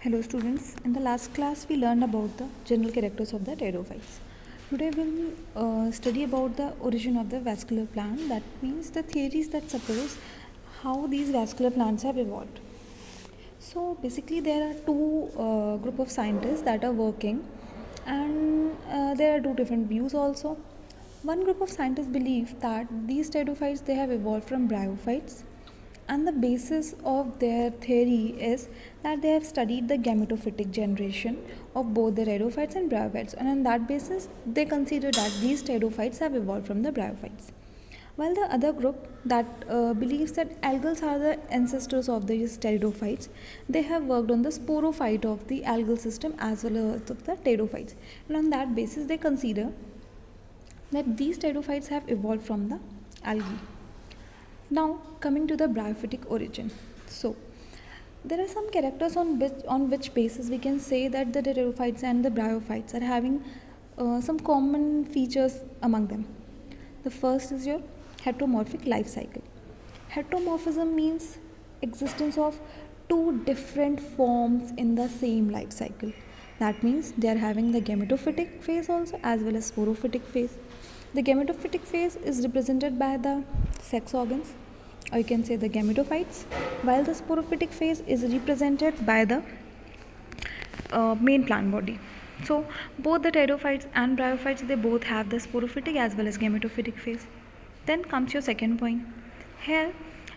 Hello students, in the last class we learned about the general characters of the pteridophytes. Today we'll study about the origin of the vascular plant, that means the theories that suppose how these vascular plants have evolved. So basically there are two group of scientists that are working, and there are two different views also. One group of scientists believe that these pteridophytes they have evolved from bryophytes, and the basis of their theory is that they have studied the gametophytic generation of both the pteridophytes and bryophytes, and on that basis they consider that these pteridophytes have evolved from the bryophytes. While the other group that believes that algals are the ancestors of these pteridophytes, they have worked on the sporophyte of the algal system as well as of the pteridophytes, and on that basis they consider that these pteridophytes have evolved from the algae. Now coming to the bryophytic origin. So there are some characters on which basis we can say that the pteridophytes and the bryophytes are having some common features among them. The first is your heteromorphic life cycle. Heteromorphism means existence of two different forms in the same life cycle. That means they are having the gametophytic phase also as well as sporophytic phase. The gametophytic phase is represented by the sex organs, or you can say the gametophytes, while the sporophytic phase is represented by the main plant body. So both the pteridophytes and bryophytes they both have the sporophytic as well as gametophytic phase. Then comes your second point. Here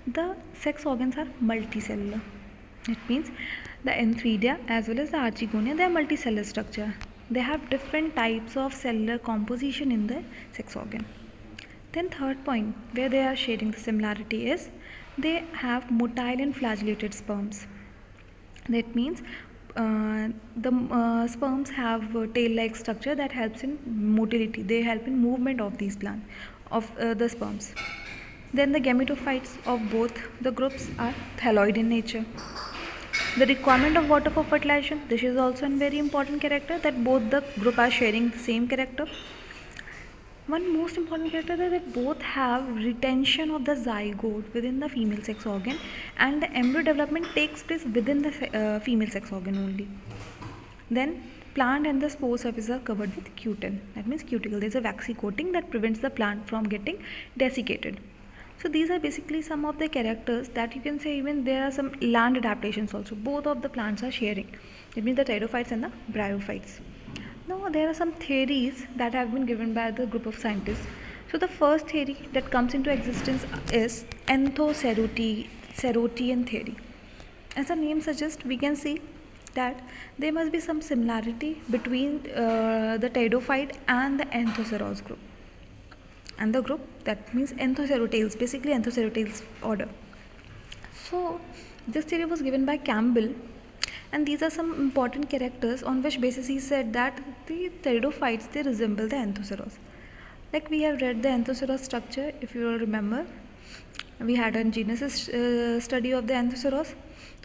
the sex organs are multicellular. It means the antheridia as well as the archegonia they are multicellular structure. They have different types of cellular composition in the sex organ. Then third point where they are sharing the similarity is they have motile and flagellated sperms. That means the sperms have a tail-like structure that helps in motility. They help in movement of these plants, of the sperms. Then the gametophytes of both the groups are thalloid in nature. The requirement of water for fertilization, this is also a very important character, that both the group are sharing the same character. One most important character is that both have retention of the zygote within the female sex organ, and the embryo development takes place within the female sex organ only. Then plant and the spore surfaces are covered with cutin, that means cuticle. There is a waxy coating that prevents the plant from getting desiccated. So these are basically some of the characters that you can say. Even there are some land adaptations also. Both of the plants are sharing. It means the pteridophytes and the bryophytes. Now there are some theories that have been given by the group of scientists. So the first theory that comes into existence is Anthocerotian theory. As the name suggests, we can see that there must be some similarity between the pteridophyte and the Anthoceros group. And the group that means Anthocerotales, basically Anthocerotales order. So this theory was given by Campbell, and these are some important characters on which basis he said that the pteridophytes they resemble the Anthoceros. Like we have read the Anthoceros structure, if you will remember, we had a genesis study of the Anthoceros.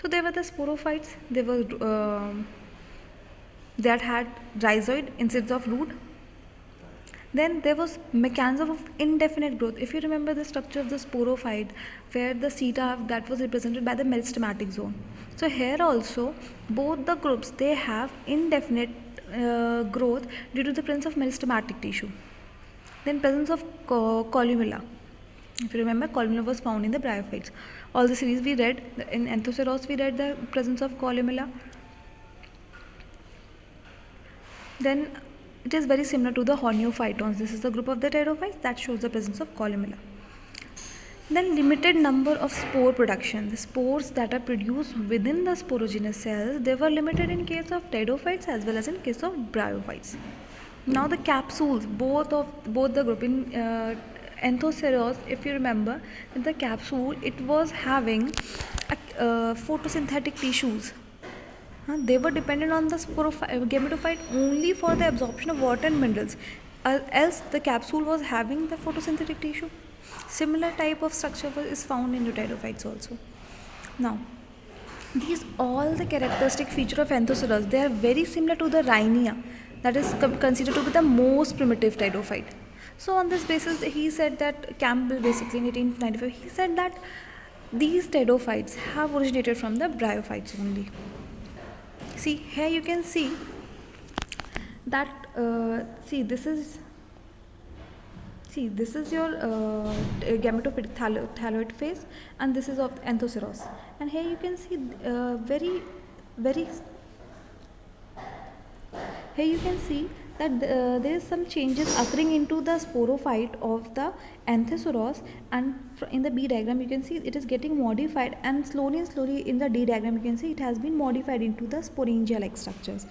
So they were the sporophytes. They were that had rhizoid instead of root. Then there was mechanism of indefinite growth. If you remember the structure of the sporophyte, where the seta that was represented by the meristematic zone. So here also both the groups they have indefinite growth due to the presence of meristematic tissue. Then presence of columella. If you remember, columella was found in the bryophytes. All the series we read in Anthoceros, we read the presence of columella. Then it is very similar to the horneophytons. This is the group of the pteridophytes that shows the presence of columella. Then limited number of spore production. The spores that are produced within the sporogenous cells, they were limited in case of pteridophytes as well as in case of bryophytes. Now the capsules, both the group in Anthoceros, if you remember, in the capsule it was having photosynthetic tissues. They were dependent on the gametophyte only for the absorption of water and minerals, else the capsule was having the photosynthetic tissue. Similar type of structure is found in pteridophytes also. Now these all the characteristic feature of Anthoceros, they are very similar to the Rhynia, that is considered to be the most primitive pteridophyte. So on this basis he said that Campbell, basically in 1895, he said that these pteridophytes have originated from the bryophytes only. See, here you can see that this is your gametophytic thalloid phase, and this is of anthoceros. And here you can see very here you can see that there is some changes occurring into the sporophyte of the anthoceros, and in the B diagram you can see it is getting modified, and slowly in the D diagram you can see it has been modified into the sporangia like structures.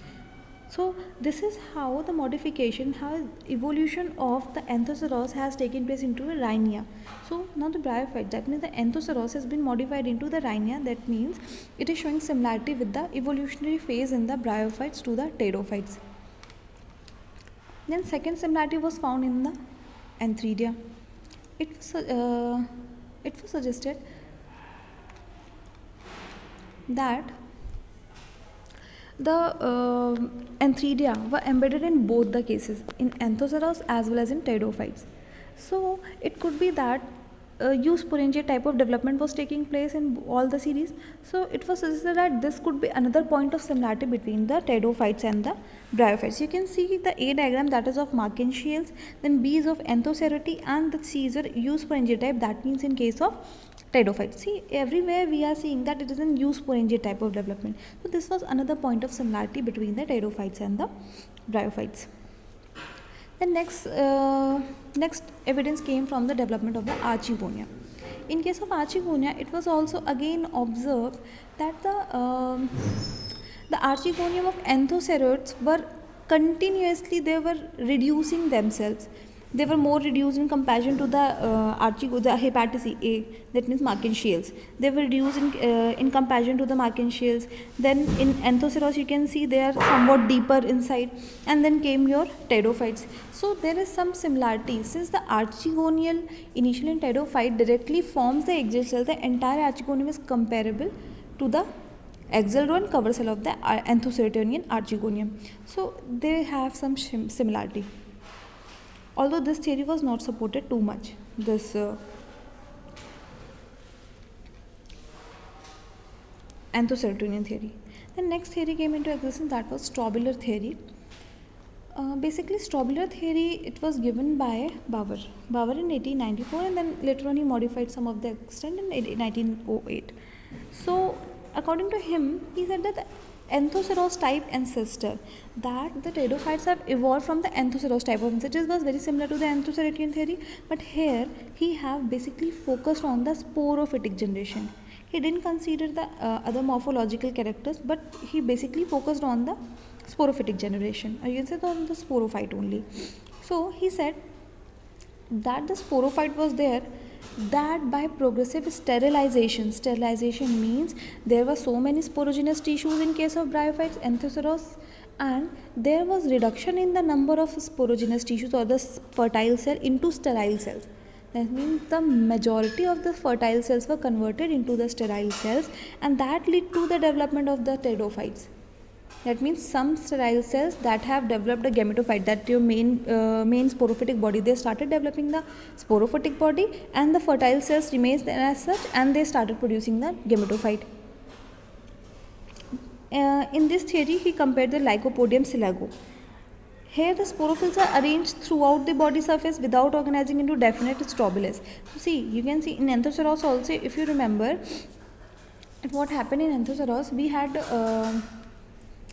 So this is how the modification, how evolution of the anthoceros has taken place into a rhinia. So now the bryophyte, that means the anthoceros has been modified into the rhinia. That means it is showing similarity with the evolutionary phase in the bryophytes to the pterophytes. Then second similarity was found in the antheridia. It was suggested that the antheridia were embedded in both the cases, in anthoceros as well as in pterophytes. So it could be that eusporangia type of development was taking place in all the series. So it was suggested that this could be another point of similarity between the pterophytes and the bryophytes. You can see the A diagram, that is of Marchantiales, then B is of Anthocerati, and the C is a eusporangia type, that means in case of pterophytes. See, everywhere we are seeing that it is an eusporangia type of development. So this was another point of similarity between the pterophytes and the bryophytes. The next evidence came from the development of the archegonia. In case of archegonia, it was also again observed that the archegonium of anthocerotes were continuously, they were reducing themselves. They were more reduced in comparison to the the Hepaticae A, that means Marchantiales. They were reduced in comparison to the Marchantiales. Then in Anthoceros you can see they are somewhat deeper inside, and then came your pterophytes. So there is some similarity. Since the archegonial initial in pterophyte directly forms the axial cell, the entire archegonium is comparable to the axial row and cover cell of the Anthoceratonian archegonium. So they have some similarity. Although this theory was not supported too much, this Anthoceratonian theory. The next theory came into existence, that was Strobiler theory. Basically, Strobiler theory, it was given by Bauer in 1894, and then later on he modified some of the extent in 1908. So according to him, he said that the Anthoceros type ancestor, that the pterophytes have evolved from the Anthoceros type of ancestor. It was very similar to the Anthoceratian theory, but here he have basically focused on the sporophytic generation. He didn't consider the other morphological characters, but he basically focused on the sporophytic generation, or you can say on the sporophyte only. So he said that the sporophyte was there, that by progressive sterilization means there were so many sporogenous tissues in case of bryophytes, anthoceros, and there was reduction in the number of sporogenous tissues or the fertile cell into sterile cells. That means the majority of the fertile cells were converted into the sterile cells, and that led to the development of the pterophytes. That means some sterile cells that have developed a gametophyte, that your main sporophytic body, they started developing the sporophytic body, and the fertile cells remains there as such, and they started producing the gametophyte. In this theory, he compared the Lycopodium selago. Here the sporophylls are arranged throughout the body surface without organizing into definite strobilus. So see, you can see in Anthoceros also, if you remember, what happened in Anthoceros, we had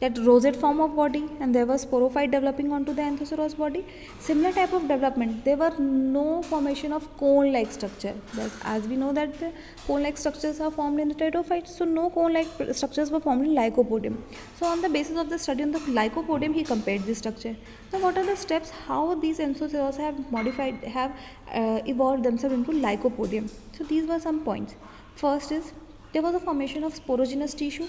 that rosette form of body, and there was sporophyte developing onto the Anthoceros body. Similar type of development, there were no formation of cone-like structure. As we know that the cone-like structures are formed in the pterophytes, so no cone-like structures were formed in Lycopodium. So on the basis of the study on the Lycopodium, he compared this structure. Now what are the steps how these Anthoceros have evolved themselves into Lycopodium? So these were some points. First is, there was a formation of sporogenous tissue.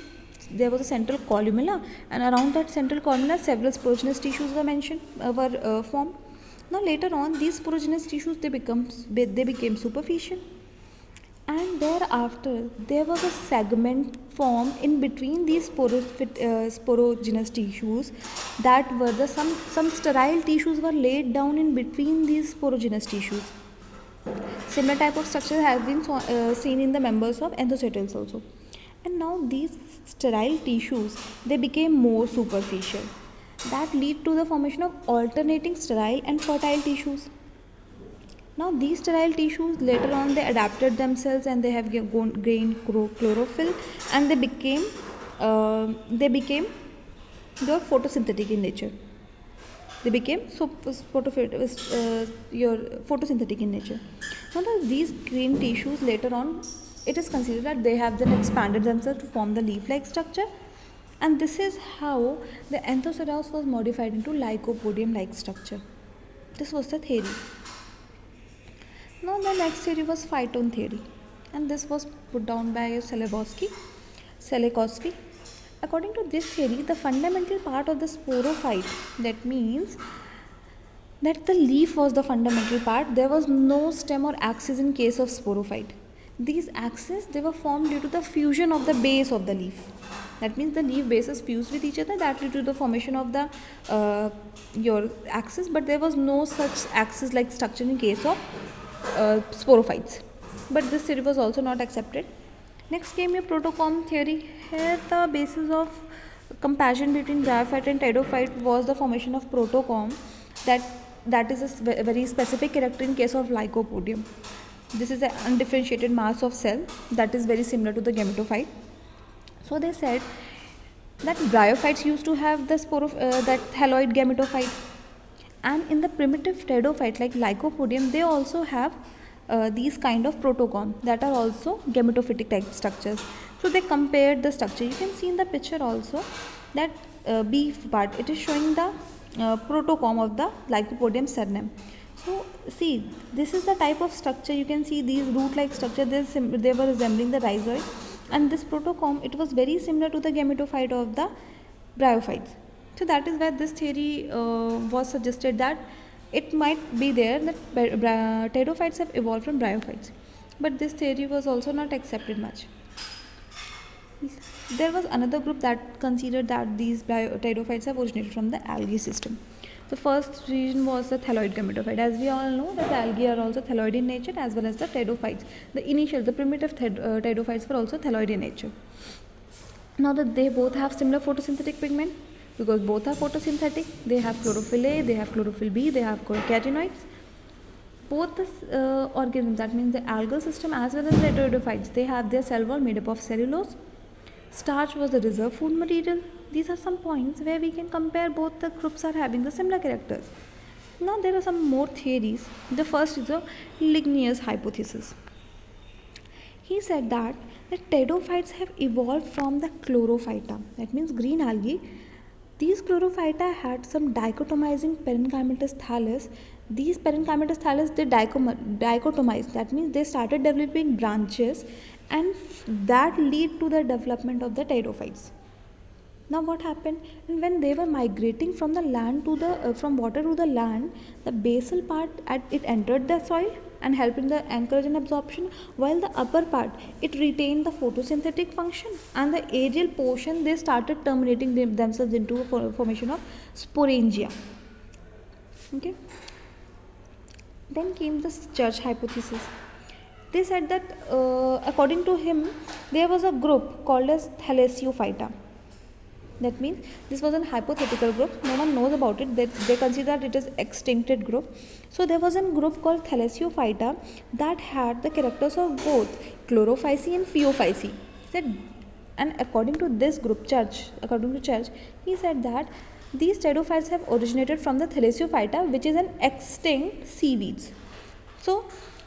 There was a central columella, and around that central columella several sporogenous tissues were formed. Now later on, these sporogenous tissues they became superficial, and thereafter there was a segment formed in between these sporogenous tissues, that were some sterile tissues were laid down in between these sporogenous tissues. Similar type of structure has been seen in the members of Anthocetals also. And now these sterile tissues, they became more superficial. That lead to the formation of alternating sterile and fertile tissues. Now these sterile tissues later on they adapted themselves and they have gained chlorophyll, and they became your photosynthetic in nature. They became your photosynthetic in nature. Now these green tissues later on, it is considered that they have then expanded themselves to form the leaf-like structure, and this is how the Anthoceros was modified into Lycopodium-like structure. This was the theory. Now the next theory was phyton theory, and this was put down by Selekowski. According to this theory, the fundamental part of the sporophyte, that means that the leaf was the fundamental part. There was no stem or axis in case of sporophyte. These axes, they were formed due to the fusion of the base of the leaf. That means the leaf bases fused with each other. That led to the formation of the your axis, but there was no such axis like structure in case of sporophytes. But this theory was also not accepted. Next came your protocom theory. Here the basis of comparison between bryophyte and pteridophyte was the formation of protocom. That is a very specific character in case of Lycopodium. This is an undifferentiated mass of cell that is very similar to the gametophyte. So they said that bryophytes used to have the that haloid gametophyte, and in the primitive pteridophyte like Lycopodium, they also have these kind of protocom that are also gametophytic type structures. So they compared the structure. You can see in the picture also that B part, it is showing the protocom of the Lycopodium sternum. So see, this is the type of structure. You can see these root-like structure. They were resembling the rhizoid, and this protocom, it was very similar to the gametophyte of the bryophytes. So that is where this theory was suggested that it might be there that pteridophytes have evolved from bryophytes, but this theory was also not accepted much. There was another group that considered that these pteridophytes have originated from the algae system. The first region was the thalloid gametophyte. As we all know that the algae are also thalloid in nature, as well as the pteridophytes. The primitive pteridophytes were also thalloid in nature. Now that they both have similar photosynthetic pigment, because both are photosynthetic, they have chlorophyll A, they have chlorophyll B, they have carotenoids. Both the organisms, that means the algal system as well as the pteridophytes, they have their cell wall made up of cellulose. Starch was the reserve food material. These are some points where we can compare both the groups are having the similar characters. Now there are some more theories. The first is the Lignius hypothesis. He said that the pteridophytes have evolved from the chlorophyta, that means green algae. These chlorophyta had some dichotomizing parenchymatous thallus. These parenchymatous thallus, they dichotomized, that means they started developing branches, and that lead to the development of the pteridophytes. Now what happened? And when they were migrating from the land to the from water to the land, the basal part it entered the soil and helped in the anchorage and absorption, while the upper part it retained the photosynthetic function, and the aerial portion they started terminating themselves into a formation of sporangia. Okay. Then came the Church hypothesis. They said that according to him, there was a group called as Thalassiophyta. That means this was a hypothetical group. No one knows about it. They consider that it is extincted group. So there was a group called Thalassiophyta that had the characters of both chlorophyce and phaeophyce. And according to this group, according to Church, he said that these pteridophytes have originated from the Thalassiophyta, which is an extinct seaweeds. So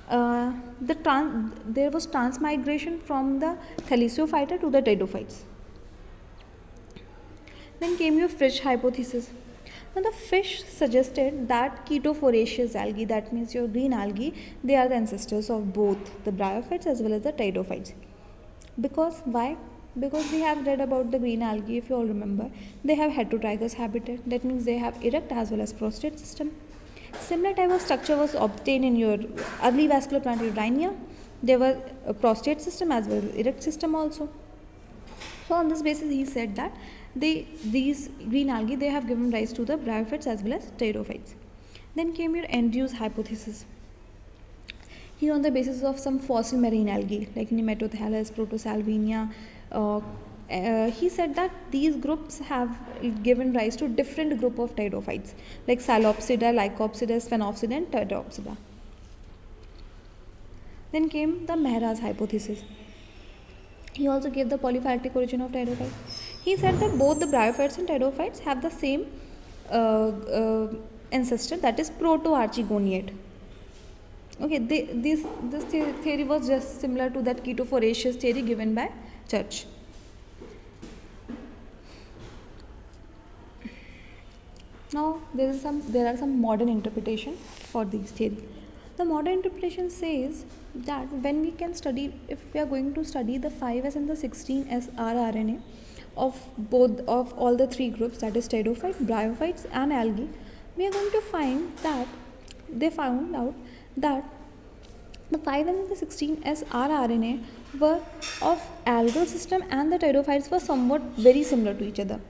there was transmigration from the Thalassiophyta to the pteridophytes. Then came your fish hypothesis. Now the fish suggested that chetophoriaceous algae, that means your green algae, they are the ancestors of both the bryophytes as well as the pteridophytes. Because why? Because we have read about the green algae, if you all remember, they have heterozygous habitat. That means they have erect as well as prostate system. Similar type of structure was obtained in your early vascular plant Urania. There were a prostate system as well as erect system also. So on this basis, he said that these green algae, they have given rise to the bryophytes as well as pteridophytes. Then came your Andrews hypothesis. Here on the basis of some fossil marine algae like Nematothalus, Protosalvinia, He said that these groups have given rise to different group of pteridophytes like Psilopsida, Lycopsida, Sphenopsida and Pteridopsida. Then came the Mehra's hypothesis. He also gave the polyphyletic origin of pteridophytes. He said that both the bryophytes and pteridophytes have the same ancestor, that is proto-archegoniad. Okay, this theory was just similar to that chaetophoriaceous theory given by Church. Now there are some modern interpretation for this theory. The modern interpretation says that when we can study, if we are going to study the 5s and the 16s rRNA of all the three groups, that is pteridophyte, bryophytes and algae, we are going to find that they found out that the 5 and the 16s rRNA were of algal system and the pteridophytes were somewhat very similar to each other.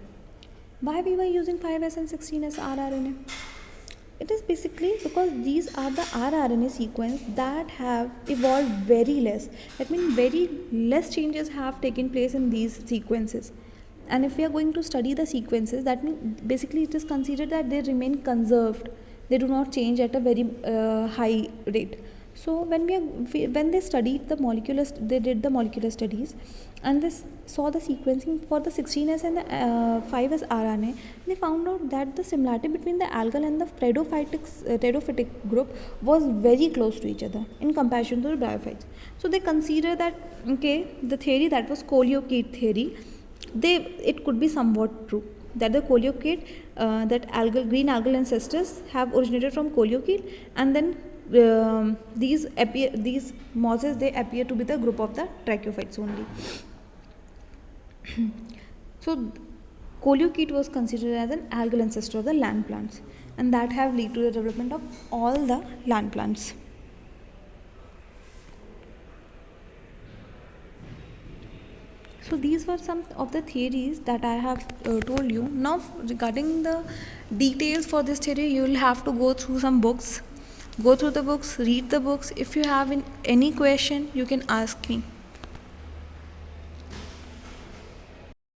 Why we were using 5s and 16s rRNA? It is basically because these are the rRNA sequence that have evolved very less. That means very less changes have taken place in these sequences. And if we are going to study the sequences, that means basically it is considered that they remain conserved. They do not change at a very high rate. So when they studied the molecular, they did the molecular studies, and they saw the sequencing for the 16s and the 5s RNA. They found out that the similarity between the algal and the pteridophytic group was very close to each other in comparison to the bryophytes. So they consider that the theory that was colloquial theory, it could be somewhat true, that the colloquial that green algal ancestors have originated from colloquial, and then these mosses, they appear to be the group of the tracheophytes only. So colloquial was considered as an algal ancestor of the land plants, and that have led to the development of all the land plants. So these were some of the theories that I have told you. Now regarding the details for this theory, you will have to go through some books. Go through the books, read the books. If you have any question, you can ask me.